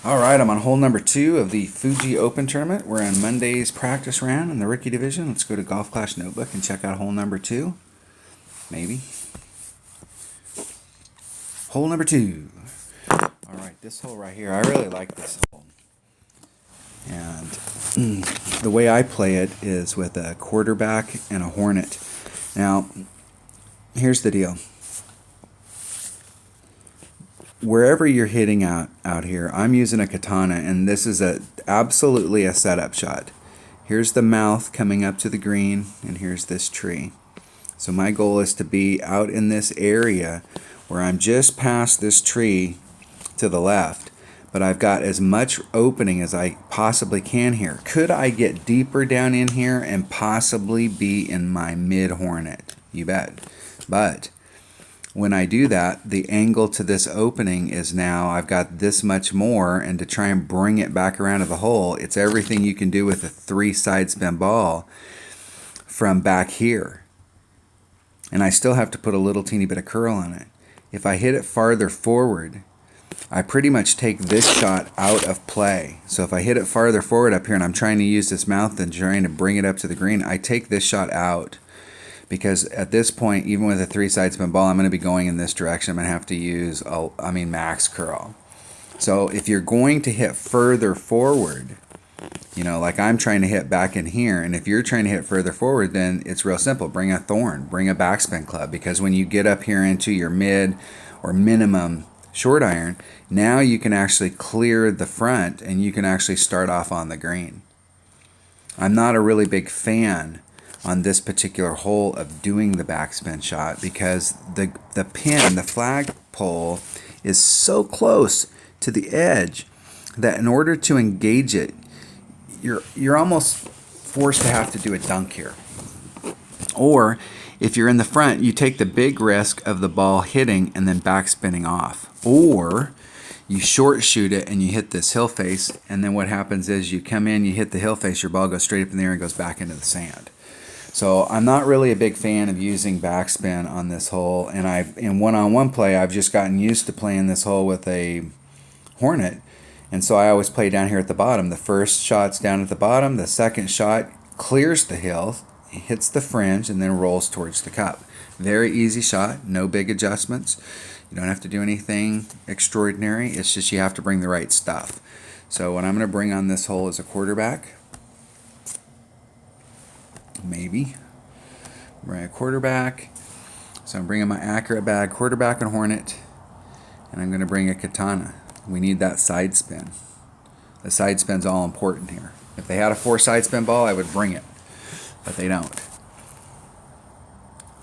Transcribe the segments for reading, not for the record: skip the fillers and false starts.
All right, I'm on hole number 2 of the Fuji Open tournament. We're on Monday's practice round in the rookie division. Let's go to Golf Clash Notebook and check out hole number 2. Maybe. Hole number 2. All right, this hole right here, I really like this hole. And the way I play it is with a quarterback and a hornet. Now, here's the deal. Wherever you're hitting out here, I'm using a katana, and this is absolutely a setup shot. Here's the mouth coming up to the green, and here's this tree. So my goal is to be out in this area where I'm just past this tree to the left, but I've got as much opening as I possibly can here. Could I get deeper down in here and possibly be in my mid hornet? You bet. But when I do that, the angle to this opening is now I've got this much more, and to try and bring it back around to the hole, it's everything you can do with a 3 side spin ball from back here. And I still have to put a little teeny bit of curl on it. If I hit it farther forward, I pretty much take this shot out of play. So if I hit it farther forward up here and I'm trying to use this mouth and trying to bring it up to the green, I take this shot out. Because at this point, even with a 3 side spin ball, I'm going to be going in this direction. I'm going to have to use, max curl. So if you're going to hit further forward, like I'm trying to hit back in here, and if you're trying to hit further forward, then it's real simple. Bring a thorn, bring a backspin club, because when you get up here into your mid or minimum short iron, now you can actually clear the front and you can actually start off on the green. I'm not a really big fan on this particular hole of doing the backspin shot because the pin, the flagpole, is so close to the edge that in order to engage it, you're almost forced to have to do a dunk here. Or if you're in the front, you take the big risk of the ball hitting and then backspinning off. Or you short shoot it and you hit this hill face, and then what happens is you come in, you hit the hill face, your ball goes straight up in the air and goes back into the sand. So I'm not really a big fan of using backspin on this hole, and in one-on-one play, I've just gotten used to playing this hole with a hornet, and so I always play down here at the bottom. The first shot's down at the bottom, the second shot clears the hill, hits the fringe, and then rolls towards the cup. Very easy shot, no big adjustments. You don't have to do anything extraordinary, it's just you have to bring the right stuff. So what I'm going to bring on this hole is a quarterback. Maybe. Bring a quarterback. So I'm bringing my accurate bag, quarterback and hornet, and I'm going to bring a katana. We need that side spin. The side spin's all important here. If they had a 4 side spin ball, I would bring it, but they don't.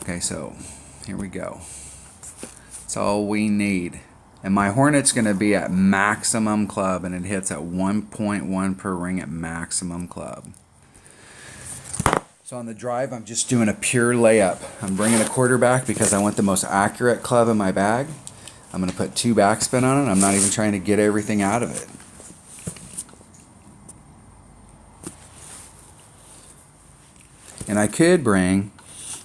Okay, so here we go. That's all we need. And my hornet's going to be at maximum club, and it hits at 1.1 per ring at maximum club. So on the drive, I'm just doing a pure layup. I'm bringing a quarterback because I want the most accurate club in my bag. I'm going to put 2 backspin on it. I'm not even trying to get everything out of it. And I could bring,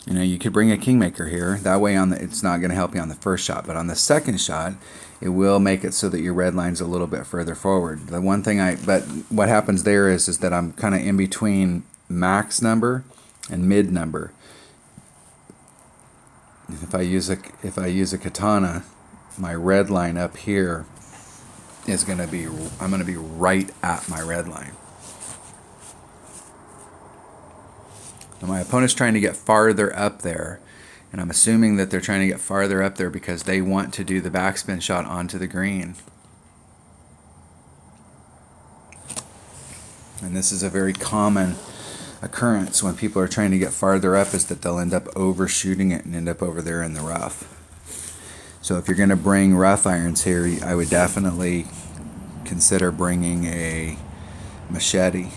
you could bring a kingmaker here. That way it's not going to help you on the first shot. But on the second shot, it will make it so that your red line's a little bit further forward. The one thing but what happens there is that I'm kind of in between max number and mid number. If I use a katana, my red line up here is going to be, I'm going to be right at my red line. Now my opponent's trying to get farther up there, and I'm assuming that they're trying to get farther up there because they want to do the backspin shot onto the green. And this is a very common occurrence when people are trying to get farther up, is that they'll end up overshooting it and end up over there in the rough. So if you're going to bring rough irons here, I would definitely consider bringing a machete.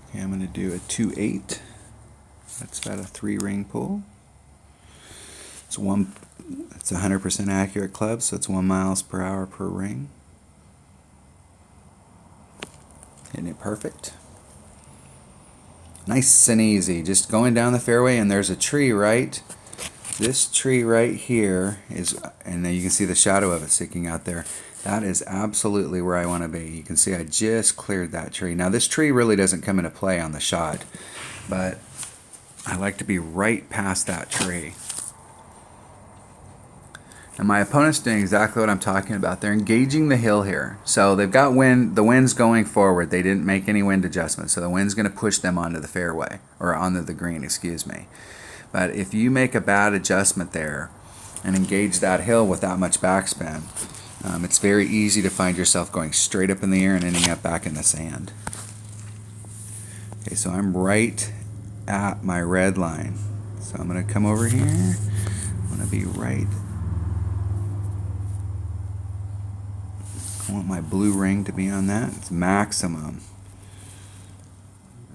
Okay, I'm going to do a 2-8. That's about a 3-ring pull. It's 100% accurate club, so it's 1 miles per hour per ring. Hitting it perfect. Nice and easy. Just going down the fairway, and there's a tree right This tree right here is, and you can see the shadow of it sticking out there. That is absolutely where I want to be. You can see I just cleared that tree. Now this tree really doesn't come into play on the shot, but I like to be right past that tree. And my opponent's doing exactly what I'm talking about. They're engaging the hill here. So they've got wind, the wind's going forward. They didn't make any wind adjustments. So the wind's going to push them onto the fairway, or onto the green, excuse me. But if you make a bad adjustment there and engage that hill with that much backspin, it's very easy to find yourself going straight up in the air and ending up back in the sand. Okay, so I'm right at my red line. So I'm going to come over here. I'm going to be right. I want my blue ring to be on that. It's maximum.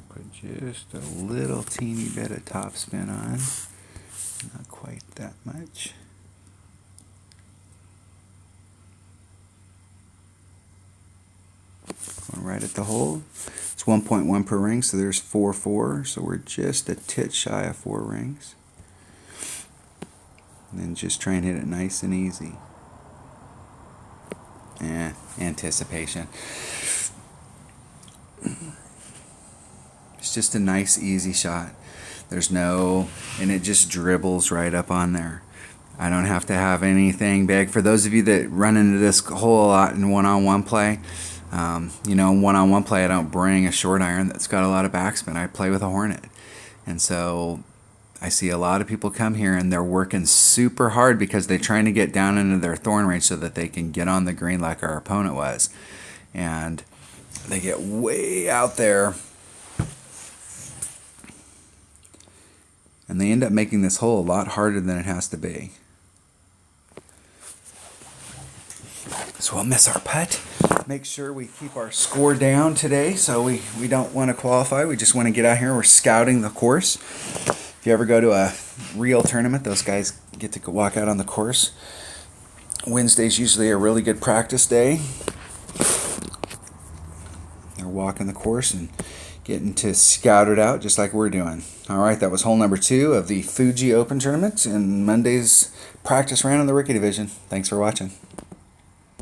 Put just a little teeny bit of topspin on. Not quite that much. Going right at the hole. It's 1.1 per ring, so there's 4, so we're just a tit shy of 4 rings. And then just try and hit it nice and easy. Anticipation. It's just a nice, easy shot. There's no, and it just dribbles right up on there. I don't have to have anything big. For those of you that run into this hole a lot in one-on-one play, you know, one-on-one play, I don't bring a short iron that's got a lot of backspin. I play with a Hornet. And so I see a lot of people come here and they're working super hard because they're trying to get down into their thorn range so that they can get on the green like our opponent was. And they get way out there and they end up making this hole a lot harder than it has to be. So we'll miss our putt. Make sure we keep our score down today, so we don't want to qualify. We just want to get out here. We're scouting the course. If you ever go to a real tournament, those guys get to walk out on the course. Wednesday's usually a really good practice day. They're walking the course and getting to scout it out just like we're doing. All right, that was hole number 2 of the Fuji Open Tournament and Monday's practice round in the Rookie Division. Thanks for watching.